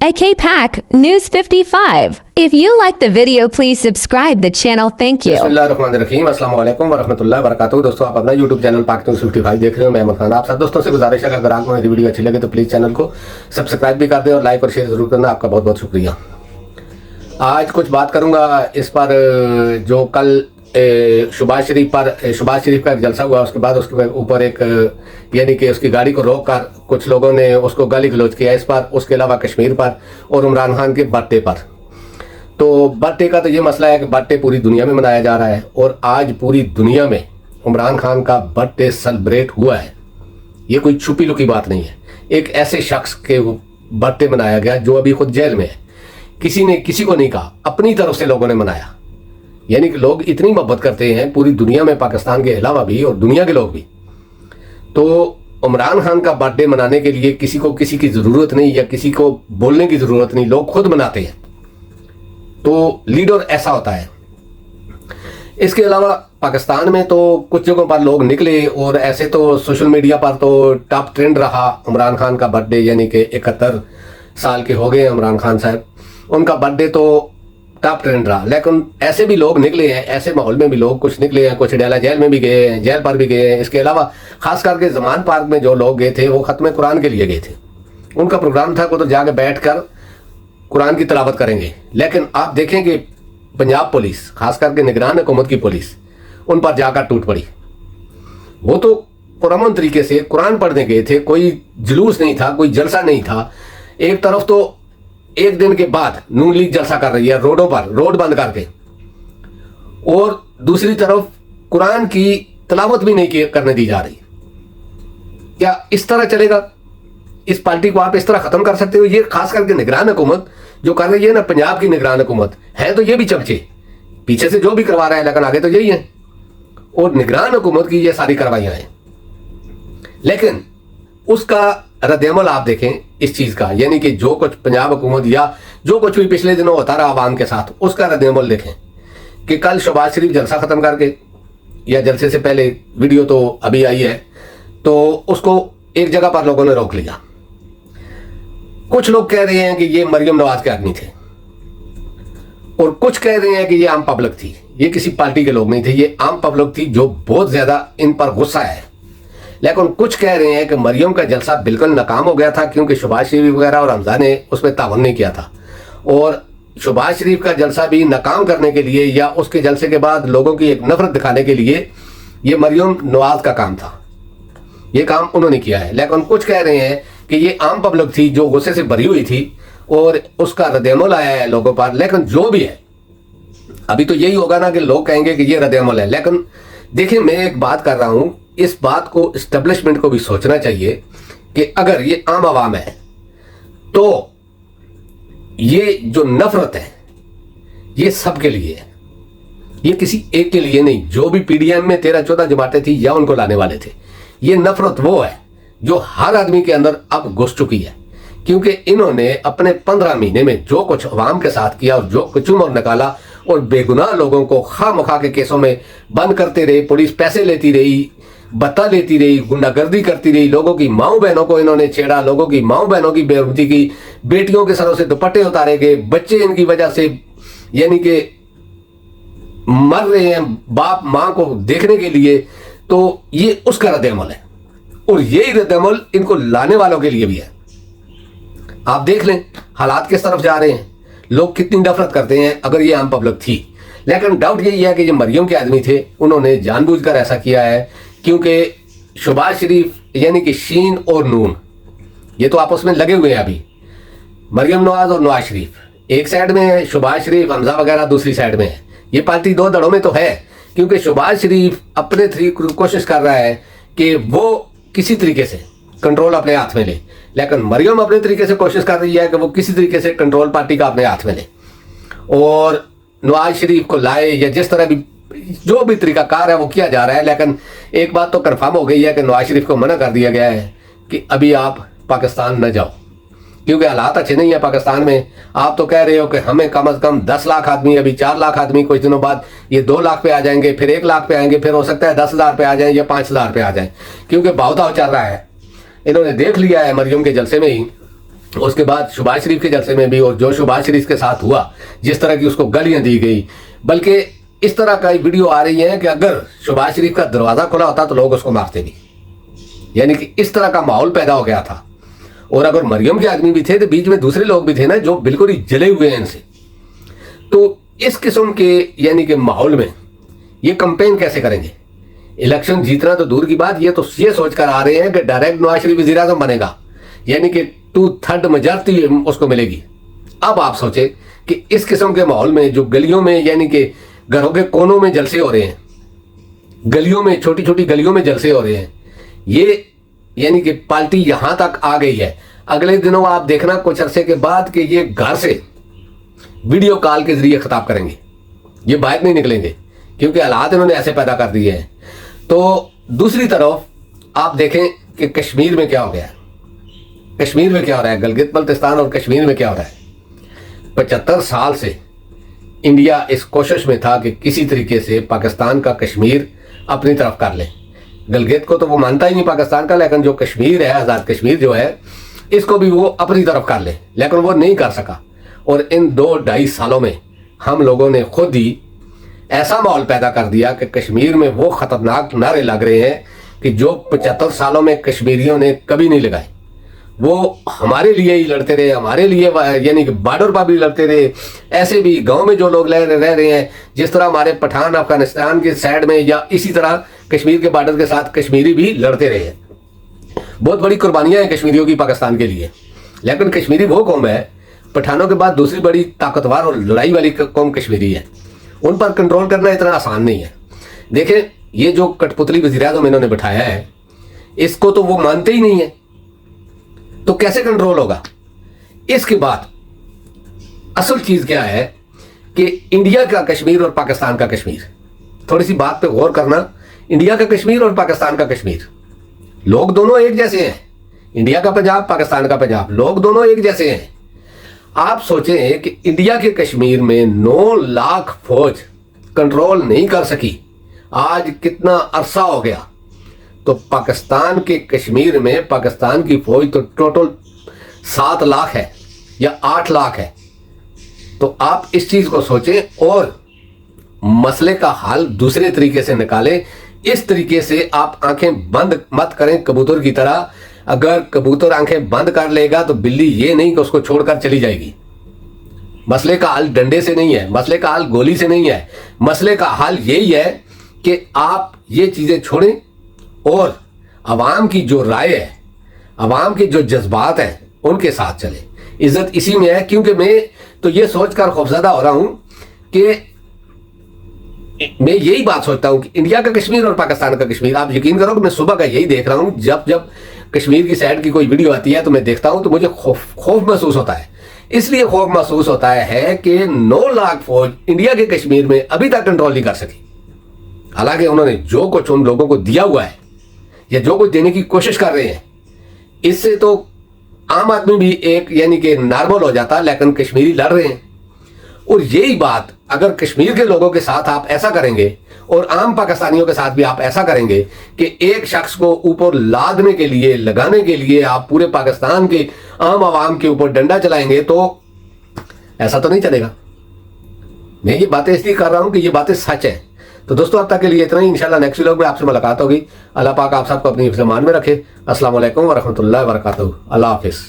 AK Pack News 55. If you like the video, please subscribe the channel. Thank you. बिस्मिल्लाहिर्रहमानिर्रहीम, अस्सलाम वालेकुम वरहमतुल्लाहि वबरकातुहू। दोस्तों, आप अपना YouTube चैनल पाक न्यूज़ 55 देख रहे हो। मैं अहमद खान। आप सब दोस्तों से गुजारिश है कि अगर आपको मेरी वीडियो अच्छी लगे तो प्लीज़ चैनल को सब्सक्राइब भी कर दें और लाइक और शेयर जरूर करना। आपका बहुत बहुत शुक्रिया। आज कुछ बात करूंगा इस पर जो कल शहबाज शरीफ का एक जलसा हुआ, उसके बाद उसके ऊपर एक यानी कि उसकी गाड़ी को रोक कर कुछ लोगों ने उसको गाली गलौज किया इस पर, उसके अलावा कश्मीर पर और इमरान खान के बर्थडे पर। तो बर्थडे का तो ये मसला है कि बर्थडे पूरी दुनिया में मनाया जा रहा है और आज पूरी दुनिया में इमरान खान का बर्थडे सेलिब्रेट हुआ है। ये कोई छुपी लुकी बात नहीं है। एक ऐसे शख्स के बर्थडे मनाया गया जो अभी खुद जेल में है। किसी ने किसी को नहीं कहा, अपनी तरफ से लोगों ने मनाया। यानी कि लोग इतनी मोहब्बत करते हैं पूरी दुनिया में, पाकिस्तान के अलावा भी और दुनिया के लोग भी। तो इमरान खान का बर्थडे मनाने के लिए किसी को किसी की ज़रूरत नहीं या किसी को बोलने की ज़रूरत नहीं, लोग खुद मनाते हैं। तो लीडर ऐसा होता है। इसके अलावा पाकिस्तान में तो कुछ जगहों पर लोग निकले और ऐसे तो सोशल मीडिया पर तो टॉप ट्रेंड रहा इमरान खान का बर्थडे, यानी कि 71 साल के हो गए इमरान खान साहब। उनका बर्थडे तो टॉप ट्रेंड रहा। लेकिन ऐसे भी लोग निकले हैं, ऐसे माहौल में भी लोग कुछ निकले हैं, कुछ डेला जेल में भी गए हैं, जेल पर भी गए हैं। इसके अलावा खास करके जमान पार्क में जो लोग गए थे वो ख़त्म कुरान के लिए गए थे। उनका प्रोग्राम था कि तो जाके बैठ कर कुरान की तिलावत करेंगे। लेकिन आप देखें कि पंजाब पुलिस, खास करके निगरान हुकूमत की पुलिस, उन पर जाकर टूट पड़ी। वो तो पुरअमन तरीके से कुरान पढ़ने गए थे, कोई जुलूस नहीं था, कोई जलसा नहीं था। एक तरफ तो एक दिन के बाद नून लीग जलसा कर रही है रोडों पर, रोड बंद करके, और दूसरी तरफ कुरान की तिलावत भी नहीं करने दी जा रही। क्या इस तरह चलेगा? इस पार्टी को आप इस तरह खत्म कर सकते हो? ये खास करके निगरान हुकूमत जो कर रही है ना, पंजाब की निगरान हुकूमत है, तो ये भी चमचे पीछे से जो भी करवा रहा है, लेकिन आगे तो यही है। और निगरान हुकूमत की ये सारी कार्रवाइयां हैं। लेकिन उसका रद्द-ए-अमल आप देखें इस चीज़ का, यानी कि जो कुछ पंजाब हुकूमत या जो कुछ भी पिछले दिनों होता रहा आवाम के साथ, उसका रद्द-ए-अमल देखें कि कल शहबाज शरीफ जलसा ख़त्म करके, या जलसे से पहले वीडियो तो अभी आई है, तो उसको एक जगह पर लोगों ने रोक लिया। कुछ लोग कह रहे हैं कि ये मरियम नवाज के आदमी थे और कुछ कह रहे हैं कि ये आम पब्लिक थी। ये किसी पार्टी के लोग नहीं थे, ये आम पब्लिक थी जो बहुत ज़्यादा इन पर गुस्सा है। लेकिन कुछ कह रहे हैं कि मरियम का जलसा बिल्कुल नाकाम हो गया था क्योंकि शहबाज शरीफ वगैरह और हमजा ने उसमें तावन नहीं किया था। और शहबाज शरीफ का जलसा भी नाकाम करने के लिए या उसके जलसे के बाद लोगों की एक नफरत दिखाने के लिए ये मरियम नवाज का काम था, ये काम उन्होंने किया है। लेकिन कुछ कह रहे हैं कि ये आम पब्लिक थी जो गुस्से से भरी हुई थी और उसका रद्द-ए-अमल आया है लोगों पर। लेकिन जो भी है, अभी तो यही होगा ना कि लोग कहेंगे कि ये रद्द-ए-अमल है। लेकिन देखिए, मैं एक बात कर रहा हूं, इस बात को इस्टेब्लिशमेंट को भी सोचना चाहिए कि अगर ये आम आवाम है तो ये जो नफरत है ये सबके लिए है, ये किसी एक के लिए नहीं। जो भी पीडीएम में 13-14 जमातें थी या उनको लाने वाले थे, ये नफरत वो है जो हर आदमी के अंदर अब घुस चुकी है। क्योंकि इन्होंने अपने 15 महीने में जो कुछ अवाम के साथ किया और जो कुछ उम्र निकाला और बेगुनाह लोगों को खामखा के केसों में बंद करते रहे, पुलिस पैसे लेती रही, बता लेती रही, गुंडागर्दी करती रही, लोगों की माओ बहनों को इन्होंने छेड़ा, लोगों की माओ बहनों की बेइज्जती की, बेटियों के सरों से दुपट्टे उतारे गए, बच्चे इनकी वजह से यानी कि मर रहे हैं बाप माँ को देखने के लिए। तो ये उसका रद्द-ए-अमल है और यही रद्द-ए-अमल इनको लाने वालों के लिए भी है। आप देख लें हालात किस तरफ जा रहे हैं, लोग कितनी नफरत करते हैं अगर ये आम पब्लिक थी। लेकिन डाउट यही है कि ये मरियम के आदमी थे, उन्होंने जानबूझकर ऐसा किया है क्योंकि शहबाज शरीफ यानी कि शीन और नून ये तो आपस में लगे हुए हैं। अभी मरियम नवाज और नवाज शरीफ एक साइड में है, शहबाज शरीफ हमजा वगैरह दूसरी साइड में है। ये पार्टी दो धड़ों में तो है क्योंकि शहबाज शरीफ अपने कोशिश कर रहा है कि वो किसी तरीके से कंट्रोल अपने हाथ में ले, लेकिन मरियम अपने तरीके से कोशिश कर रही है कि वो किसी तरीके से कंट्रोल पार्टी का अपने हाथ में ले और नवाज शरीफ को लाए, या जिस तरह भी जो भी तरीकाकार है वो किया जा रहा है। लेकिन एक बात तो कंफर्म हो गई है कि नवाज शरीफ को मना कर दिया गया है कि अभी आप पाकिस्तान न जाओ क्योंकि हालात अच्छे नहीं है पाकिस्तान में। आप तो कह रहे हो कि हमें कम से कम 10 लाख आदमी, अभी 4 लाख आदमी, कुछ दिनों बाद ये 2 लाख पे आ जाएंगे, फिर 1 लाख पे आएंगे, फिर हो सकता है 10,000 पे आ जाए या 5,000 पे आ जाए, क्योंकि भाव ताव चल रहा है। इन्होंने देख लिया है मरियम के जलसे में ही اس کے بعد شہباز شریف کے جلسے میں بھی، اور جو شہباز شریف کے ساتھ ہوا، جس طرح کی اس کو گالیاں دی گئی، بلکہ اس طرح کا ویڈیو آ رہی ہے کہ اگر شہباز شریف کا دروازہ کھلا ہوتا تو لوگ اس کو مارتے بھی، یعنی کہ اس طرح کا ماحول پیدا ہو گیا تھا۔ اور اگر مریم کے آدمی بھی تھے تو بیچ میں دوسرے لوگ بھی تھے نا جو بالکل ہی جلے ہوئے ہیں ان سے۔ تو اس قسم کے یعنی کہ ماحول میں یہ کمپین کیسے کریں گے؟ الیکشن جیتنا تو دور کی بات، یہ تو یہ سوچ کر آ رہے ہیں کہ ڈائریکٹ نواز شریف وزیر اعظم بنے گا، یعنی کہ 2/3 میجارٹی اس کو ملے گی۔ اب آپ سوچیں کہ اس قسم کے ماحول میں جو گلیوں میں یعنی کہ گھروں کے کونوں میں جلسے ہو رہے ہیں، گلیوں میں چھوٹی چھوٹی گلیوں میں جلسے ہو رہے ہیں، یہ یعنی کہ پارٹی یہاں تک آ گئی ہے۔ اگلے دنوں آپ دیکھنا کچھ عرصے کے بعد کہ یہ گھر سے ویڈیو کال کے ذریعے خطاب کریں گے، یہ باہر نہیں نکلیں گے کیونکہ حالات انہوں نے ایسے پیدا کر دیے ہیں۔ تو دوسری طرف آپ دیکھیں کہ کشمیر میں کیا ہو گیا ہے، کشمیر میں کیا ہو رہا ہے، گلگت بلتستان اور کشمیر میں کیا ہو رہا ہے۔ 75 سال سے انڈیا اس کوشش میں تھا کہ کسی طریقے سے پاکستان کا کشمیر اپنی طرف کر لے۔ گلگت کو تو وہ مانتا ہی نہیں پاکستان کا، لیکن جو کشمیر ہے، آزاد کشمیر جو ہے، اس کو بھی وہ اپنی طرف کر لے، لیکن وہ نہیں کر سکا۔ اور ان 2-2.5 سالوں میں ہم لوگوں نے خود ہی ایسا ماحول پیدا کر دیا کہ کشمیر میں وہ خطرناک نعرے لگ رہے ہیں کہ جو 75 سالوں میں کشمیریوں نے کبھی نہیں لگائے۔ وہ ہمارے لیے ہی لڑتے رہے، ہمارے لیے یعنی کہ بارڈر پر بھی لڑتے رہے، ایسے بھی گاؤں میں جو لوگ رہ رہے ہیں، جس طرح ہمارے پٹھان افغانستان کے سائڈ میں، یا اسی طرح کشمیر کے بارڈر کے ساتھ کشمیری بھی لڑتے رہے ہیں۔ بہت بڑی قربانیاں ہیں کشمیریوں کی پاکستان کے لیے، لیکن کشمیری وہ قوم ہے، پٹھانوں کے بعد دوسری بڑی طاقتور اور لڑائی والی قوم کشمیری ہے، ان پر کنٹرول کرنا اتنا آسان نہیں ہے۔ دیکھیں یہ جو کٹ پتلی وزیر اعظم انہوں نے بٹھایا ہے، اس کو تو وہ مانتے ہی نہیں ہیں، تو کیسے کنٹرول ہوگا؟ اس کے بعد اصل چیز کیا ہے کہ انڈیا کا کشمیر اور پاکستان کا کشمیر، تھوڑی سی بات پہ غور کرنا، انڈیا کا کشمیر اور پاکستان کا کشمیر، لوگ دونوں ایک جیسے ہیں، انڈیا کا پنجاب، پاکستان کا پنجاب، لوگ دونوں ایک جیسے ہیں۔ آپ سوچیں کہ انڈیا کے کشمیر میں 9 لاکھ فوج کنٹرول نہیں کر سکی، آج کتنا عرصہ ہو گیا، تو پاکستان کے کشمیر میں پاکستان کی فوج تو ٹوٹل 7 لاکھ ہے یا 8 لاکھ ہے۔ تو آپ اس چیز کو سوچیں اور مسئلے کا حل دوسرے طریقے سے نکالیں۔ اس طریقے سے آپ آنکھیں بند مت کریں کبوتر کی طرح۔ اگر کبوتر آنکھیں بند کر لے گا تو بلی یہ نہیں کہ اس کو چھوڑ کر چلی جائے گی۔ مسئلے کا حل ڈنڈے سے نہیں ہے، مسئلے کا حل گولی سے نہیں ہے، مسئلے کا حل یہی ہے کہ آپ یہ چیزیں چھوڑیں اور عوام کی جو رائے ہے، عوام کے جو جذبات ہیں، ان کے ساتھ چلیں۔ عزت اسی میں ہے، کیونکہ میں تو یہ سوچ کر خوفزدہ ہو رہا ہوں کہ میں یہی بات سوچتا ہوں کہ انڈیا کا کشمیر اور پاکستان کا کشمیر، آپ یقین کرو کہ میں صبح کا یہی دیکھ رہا ہوں، جب کشمیر کی سائڈ کی کوئی ویڈیو آتی ہے تو میں دیکھتا ہوں تو مجھے خوف محسوس ہوتا ہے۔ اس لیے خوف محسوس ہوتا ہے کہ 9 لاکھ فوج انڈیا کے کشمیر میں ابھی تک کنٹرول نہیں کر سکی، حالانکہ انہوں نے جو کچھ ان لوگوں کو دیا ہوا ہے یا جو کچھ دینے کی کوشش کر رہے ہیں، اس سے تو عام آدمی بھی ایک یعنی کہ نارمل ہو جاتا، لیکن کشمیری لڑ رہے ہیں۔ اور یہی بات اگر کشمیر کے لوگوں کے ساتھ آپ ایسا کریں گے اور عام پاکستانیوں کے ساتھ بھی آپ ایسا کریں گے کہ ایک شخص کو اوپر لادنے کے لیے، لگانے کے لیے آپ پورے پاکستان کے عام عوام کے اوپر ڈنڈا چلائیں گے، تو ایسا تو نہیں چلے گا۔ میں یہ باتیں اس لیے کر رہا ہوں کہ یہ باتیں سچ ہیں۔ تو دوستو اب تک کے لیے اتنا ہی، انشاءاللہ نیکسٹ ویلوگ میں آپ سے ملاقات ہوگی۔ اللہ پاک آپ سب کو اپنی حفظ امان میں رکھے۔ السلام علیکم ورحمۃ اللہ وبرکاتہ۔ اللہ حافظ۔